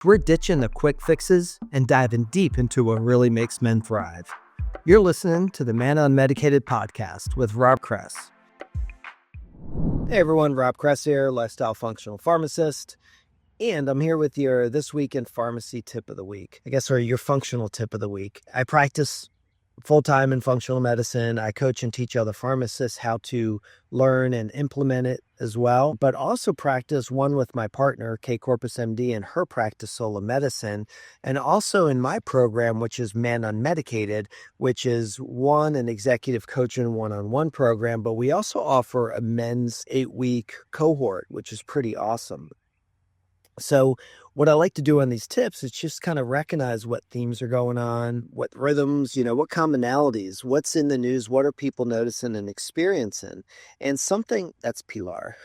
We're ditching the quick fixes and diving deep into what really makes men thrive. You're listening to the Man Unmedicated podcast with Rob Kress. Hey everyone, Rob Kress here, lifestyle functional pharmacist, and I'm here with your This Week in Pharmacy tip of the week. Or your functional tip of the week. I practice full-time in functional medicine. I coach and teach other pharmacists how to learn and implement it as well, but also practice one with my partner, Kay Corpus MD, in her practice solo medicine, and also in my program, which is Man Unmedicated, which is an executive coaching one-on-one program, but we also offer a men's 8-week cohort, which is pretty awesome. So what I like to do on these tips is just kind of recognize what themes are going on, what rhythms, what commonalities, what's in the news, what are people noticing and experiencing. And something that's Pilar,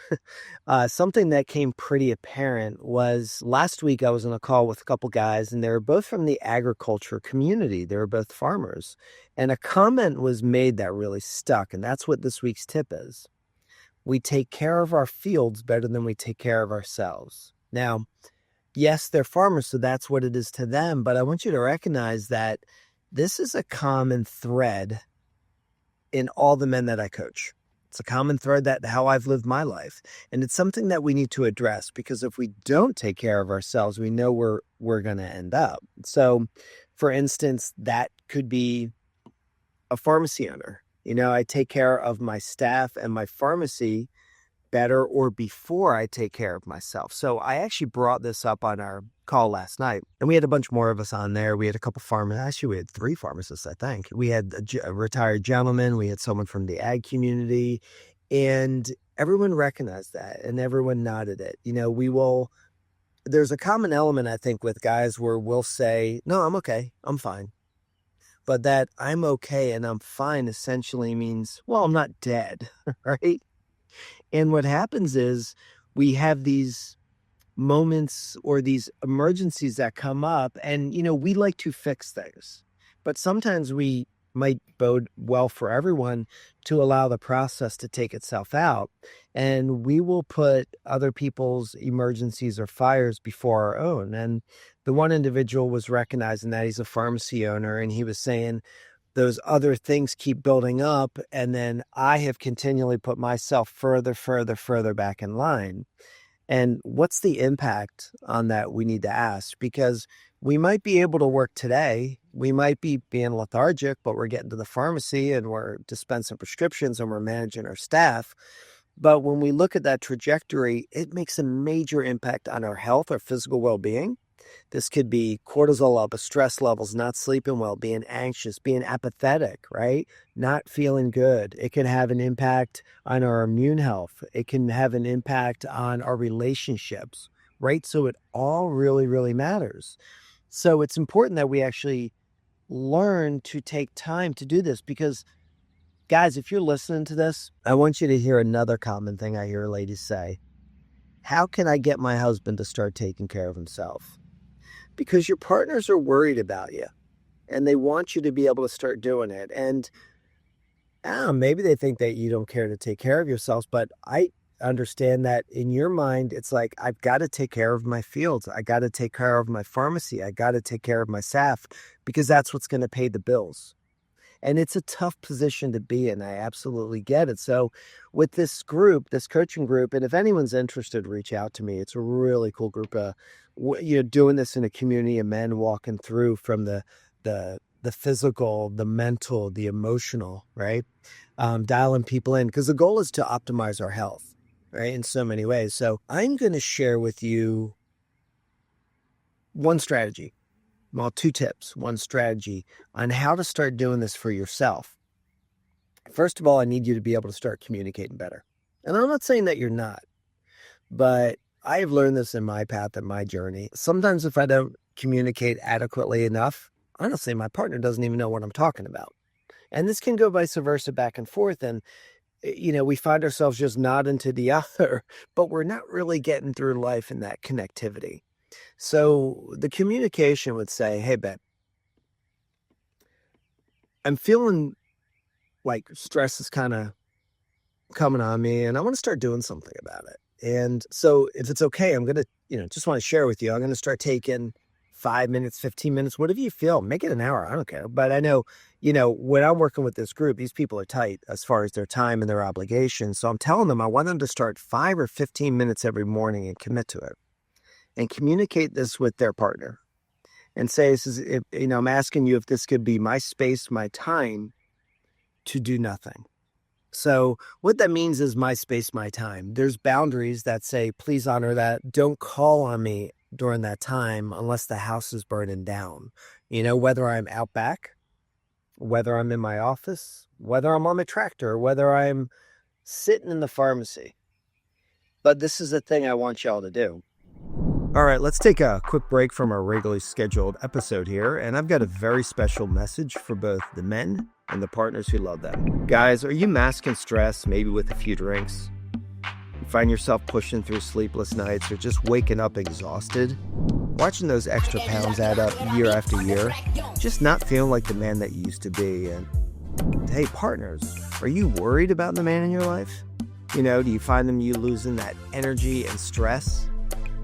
something that came pretty apparent was last week I was on a call with a couple guys and they were both from the agriculture community. They were both farmers. And a comment was made that really stuck. And that's what this week's tip is. We take care of our fields better than we take care of ourselves. Now, yes, they're farmers, so that's what it is to them. But I want you to recognize that this is a common thread in all the men that I coach. It's a common thread that how I've lived my life. And it's something that we need to address because if we don't take care of ourselves, we know we're going to end up. So, for instance, that could be a pharmacy owner. I take care of my staff and my pharmacy better or before I take care of myself. So I actually brought this up on our call last night and we had a bunch more of us on there. We had a couple actually we had 3 pharmacists, I think. We had a retired gentleman, we had someone from the ag community, and everyone recognized that and everyone nodded it. There's a common element, I think, with guys where we'll say, no, I'm okay, I'm fine. But that I'm okay and I'm fine essentially means, well, I'm not dead, right? And what happens is we have these moments or these emergencies that come up and, we like to fix things, but sometimes we might bode well for everyone to allow the process to take itself out. And we will put other people's emergencies or fires before our own. And the one individual was recognizing that he's a pharmacy owner and he was saying, those other things keep building up. And then I have continually put myself further back in line. And what's the impact on that we need to ask? Because we might be able to work today. We might be being lethargic, but we're getting to the pharmacy and we're dispensing prescriptions and we're managing our staff. But when we look at that trajectory, it makes a major impact on our health, our physical well-being. This could be cortisol up, stress levels, not sleeping well, being anxious, being apathetic, right? Not feeling good. It can have an impact on our immune health. It can have an impact on our relationships, right? So it all really, really matters. So it's important that we actually learn to take time to do this because, guys, if you're listening to this, I want you to hear another common thing I hear ladies say. How can I get my husband to start taking care of himself? Because your partners are worried about you and they want you to be able to start doing it. And maybe they think that you don't care to take care of yourselves, but I understand that in your mind, it's like, I've got to take care of my fields. I got to take care of my pharmacy. I got to take care of my staff because that's what's going to pay the bills. And it's a tough position to be in. I absolutely get it. So with this group, this coaching group, and if anyone's interested, reach out to me. It's a really cool group. Doing this in a community of men walking through from the physical, the mental, the emotional, right? Dialing people in because the goal is to optimize our health, right? In so many ways. So I'm going to share with you one strategy. Well, 2 tips, one strategy on how to start doing this for yourself. First of all, I need you to be able to start communicating better. And I'm not saying that you're not, but I have learned this in my path and my journey. Sometimes if I don't communicate adequately enough, honestly, my partner doesn't even know what I'm talking about. And this can go vice versa back and forth. And, we find ourselves just nodding to the other, but we're not really getting through life in that connectivity. So the communication would say, hey, babe, I'm feeling like stress is kind of coming on me and I want to start doing something about it. And so if it's okay, I'm going to, just want to share with you, I'm going to start taking 5 minutes, 15 minutes, whatever you feel, make it an hour. I don't care. But I know, when I'm working with this group, these people are tight as far as their time and their obligations. So I'm telling them I want them to start 5 or 15 minutes every morning and commit to it and communicate this with their partner and say, this is, I'm asking you if this could be my space, my time to do nothing. So what that means is my space, my time. There's boundaries that say, please honor that. Don't call on me during that time unless the house is burning down. Whether I'm out back, whether I'm in my office, whether I'm on my tractor, whether I'm sitting in the pharmacy. But this is the thing I want y'all to do. All right, let's take a quick break from our regularly scheduled episode here. And I've got a very special message for both the men and the partners who love them. Guys, are you masking stress, maybe with a few drinks? You find yourself pushing through sleepless nights or just waking up exhausted? Watching those extra pounds add up year after year, just not feeling like the man that you used to be. And hey, partners, are you worried about the man in your life? Do you find you losing that energy and stress?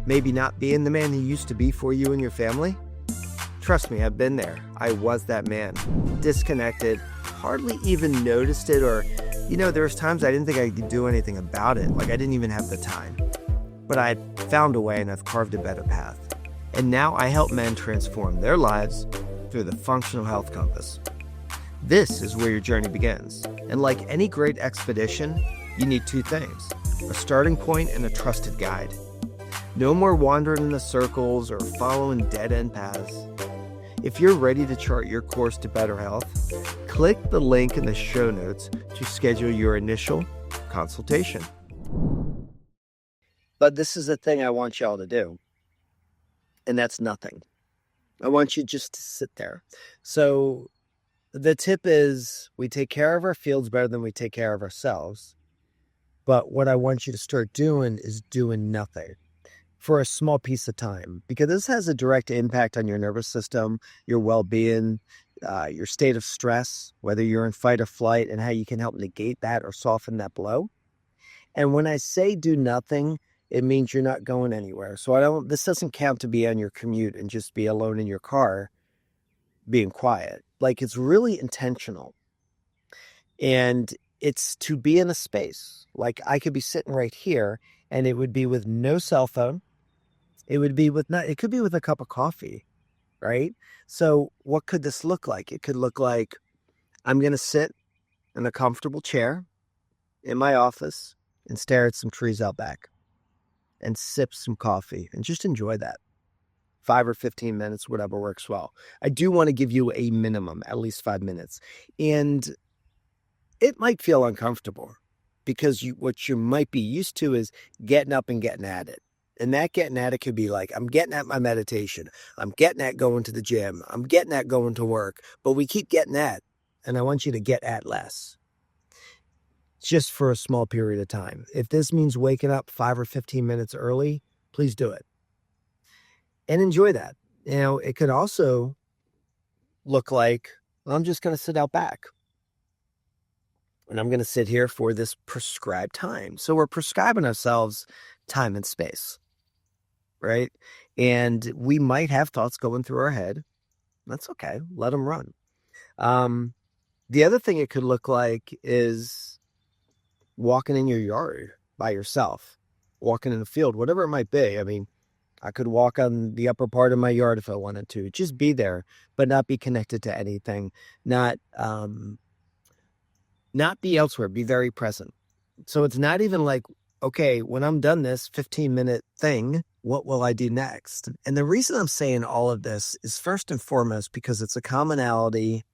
Maybe not being the man he used to be for you and your family? Trust me, I've been there. I was that man. Disconnected, hardly even noticed it, or, there was times I didn't think I could do anything about it. Like I didn't even have the time. But I found a way and I've carved a better path. And now I help men transform their lives through the functional health compass. This is where your journey begins. And like any great expedition, you need two things: a starting point and a trusted guide. No more wandering in the circles or following dead-end paths. If you're ready to chart your course to better health, click the link in the show notes to schedule your initial consultation. But this is the thing I want y'all to do, and that's nothing. I want you just to sit there. So the tip is we take care of our fields better than we take care of ourselves. But what I want you to start doing is doing nothing for a small piece of time, because this has a direct impact on your nervous system, your well-being, your state of stress, whether you're in fight or flight, and how you can help negate that or soften that blow. And when I say do nothing, it means you're not going anywhere. So this doesn't count to be on your commute and just be alone in your car being quiet. Like, it's really intentional. And it's to be in a space. Like, I could be sitting right here and it would be with no cell phone. It could be with a cup of coffee, right? So what could this look like? It could look like I'm going to sit in a comfortable chair in my office and stare at some trees out back and sip some coffee and just enjoy that. 5 or 15 minutes, whatever works well. I do want to give you a minimum, at least 5 minutes. And it might feel uncomfortable because what you might be used to is getting up and getting at it. And that getting at it could be like, I'm getting at my meditation. I'm getting at going to the gym. I'm getting at going to work. But we keep getting at, and I want you to get at less. Just for a small period of time. If this means waking up 5 or 15 minutes early, please do it. And enjoy that. It could also look like, well, I'm just going to sit out back. And I'm going to sit here for this prescribed time. So we're prescribing ourselves time and space, right? And we might have thoughts going through our head. That's okay. Let them run. The other thing it could look like is walking in your yard by yourself, walking in the field, whatever it might be. I mean, I could walk on the upper part of my yard if I wanted to. Just be there, but not be connected to anything. Not be elsewhere. Be very present. So it's not even like, okay, when I'm done this 15-minute thing, what will I do next? And the reason I'm saying all of this is first and foremost because it's a commonality.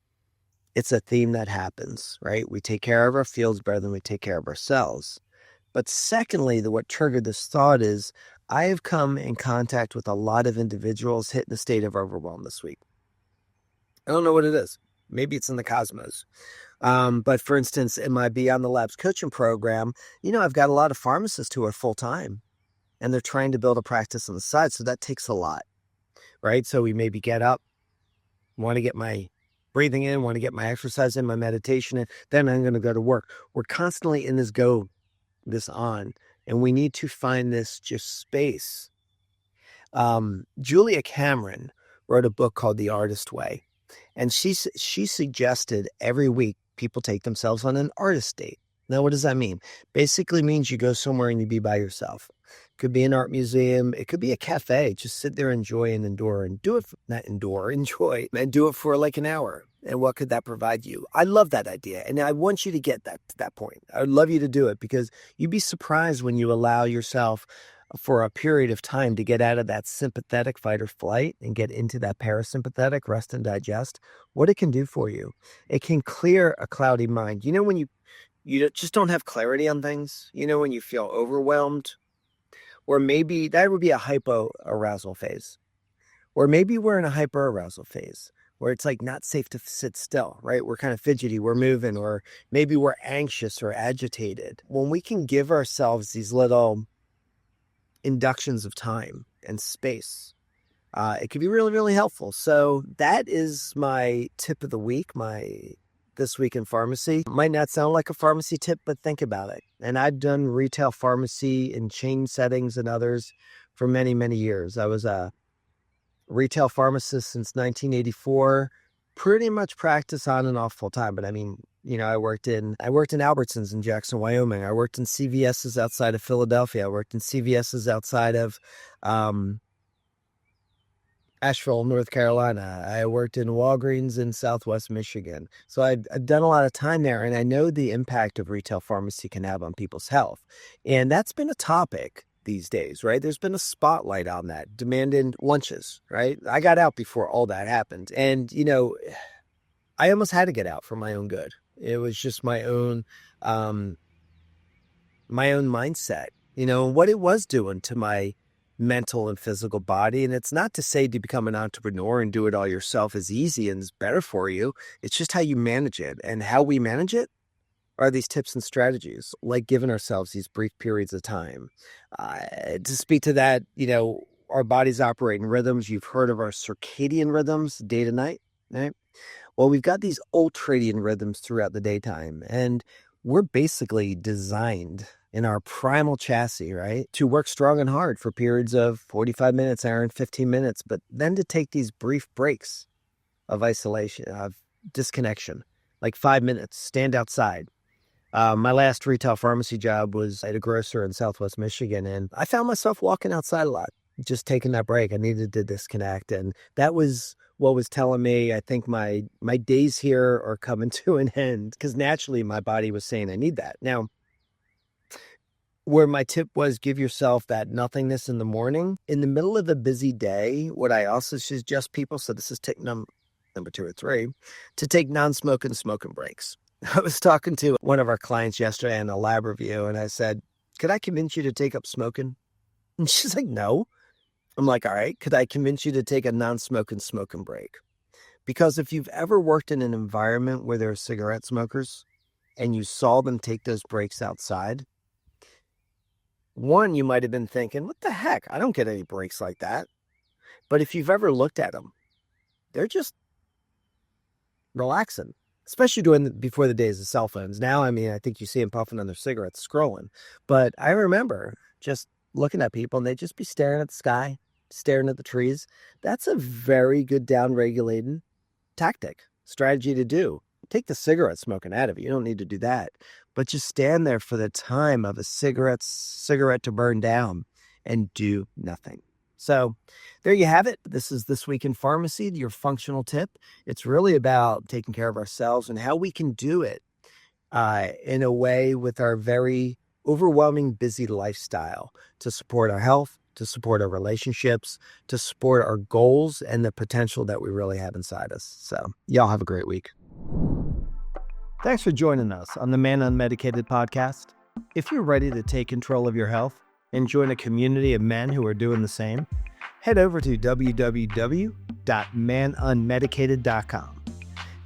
It's a theme that happens, right? We take care of our fields better than we take care of ourselves. But secondly, what triggered this thought is I have come in contact with a lot of individuals hit in a state of overwhelm this week. I don't know what it is. Maybe it's in the cosmos. But for instance, in my Beyond the Labs coaching program, I've got a lot of pharmacists who are full-time and they're trying to build a practice on the side. So that takes a lot, right? So we maybe get up, want to get my breathing in, want to get my exercise in, my meditation in, then I'm going to go to work. We're constantly in this on. And we need to find this just space. Julia Cameron wrote a book called The Artist Way. And she suggested every week people take themselves on an artist date. Now, what does that mean? Basically means you go somewhere and you be by yourself. Could be an art museum. It could be a cafe. Just sit there, enjoy and endure and do it. Enjoy and do it for like an hour. And what could that provide you? I love that idea. And I want you to get to that point. I would love you to do it because you'd be surprised when you allow yourself for a period of time to get out of that sympathetic fight or flight and get into that parasympathetic rest and digest, what it can do for you. It can clear a cloudy mind. You know, when you just don't have clarity on things, you know, when you feel overwhelmed, or maybe that would be a hypoarousal phase, or maybe we're in a hyperarousal phase where it's like not safe to sit still, right? We're kind of fidgety, we're moving, or maybe we're anxious or agitated. When we can give ourselves these little inductions of time and space, it can be really, really helpful. So that is my tip of the week, my This Week in Pharmacy. Might not sound like a pharmacy tip, but think about it. And I've done retail pharmacy in chain settings and others for many, many years. I was a retail pharmacist since 1984, pretty much practice on and off full time. But I mean, you know, I worked in Albertsons in Jackson, Wyoming. I worked in CVS's outside of Philadelphia. I worked in CVS's outside of Asheville, North Carolina. I worked in Walgreens in Southwest Michigan. So I've done a lot of time there, and I know the impact of retail pharmacy can have on people's health. And that's been a topic these days, right? There's been a spotlight on that, demanding lunches, right? I got out before all that happened. And, you know, I almost had to get out for my own good. It was just my own mindset, you know, what it was doing to my mental and physical body. And it's not to say to become an entrepreneur and do it all yourself is easy and is better for you. It's just how you manage it. And how we manage it are these tips and strategies, like giving ourselves these brief periods of time. To speak to that, you know, our bodies operate in rhythms. You've heard of our circadian rhythms, day to night, right? Well, we've got these ultradian rhythms throughout the daytime, and we're basically designed in our primal chassis, right, to work strong and hard for periods of 45 minutes, hour and 15 minutes, but then to take these brief breaks of isolation, of disconnection, like 5 minutes, stand outside. My last retail pharmacy job was at a grocer in Southwest Michigan, and I found myself walking outside a lot, just taking that break. I needed to disconnect, and that was what was telling me, I think my days here are coming to an end, because naturally my body was saying I need that. Now, where my tip was, give yourself that nothingness in the morning. In the middle of a busy day, what I also suggest people, so this is tip number 2 or 3, to take non-smoking smoking breaks. I was talking to one of our clients yesterday in a lab review, and I said, could I convince you to take up smoking? And she's like, no. I'm like, all right, could I convince you to take a non-smoking smoking break? Because if you've ever worked in an environment where there are cigarette smokers and you saw them take those breaks outside, one, you might have been thinking, what the heck? I don't get any breaks like that. But if you've ever looked at them, they're just relaxing, especially before the days of cell phones. Now, I mean, I think you see them puffing on their cigarettes, scrolling. But I remember just looking at people and they'd just be staring at the sky, staring at the trees. That's a very good down-regulating strategy to do. Take the cigarette smoking out of it. You don't need to do that. But just stand there for the time of a cigarette to burn down and do nothing. So there you have it. This is This Week in Pharmacy, your functional tip. It's really about taking care of ourselves and how we can do it in a way with our very overwhelming, busy lifestyle to support our health, to support our relationships, to support our goals and the potential that we really have inside us. So y'all have a great week. Thanks for joining us on the Man Unmedicated podcast. If you're ready to take control of your health and join a community of men who are doing the same, head over to www.manunmedicated.com.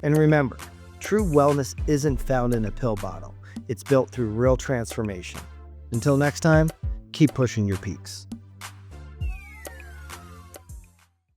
And remember, true wellness isn't found in a pill bottle. It's built through real transformation. Until next time, keep pushing your peaks.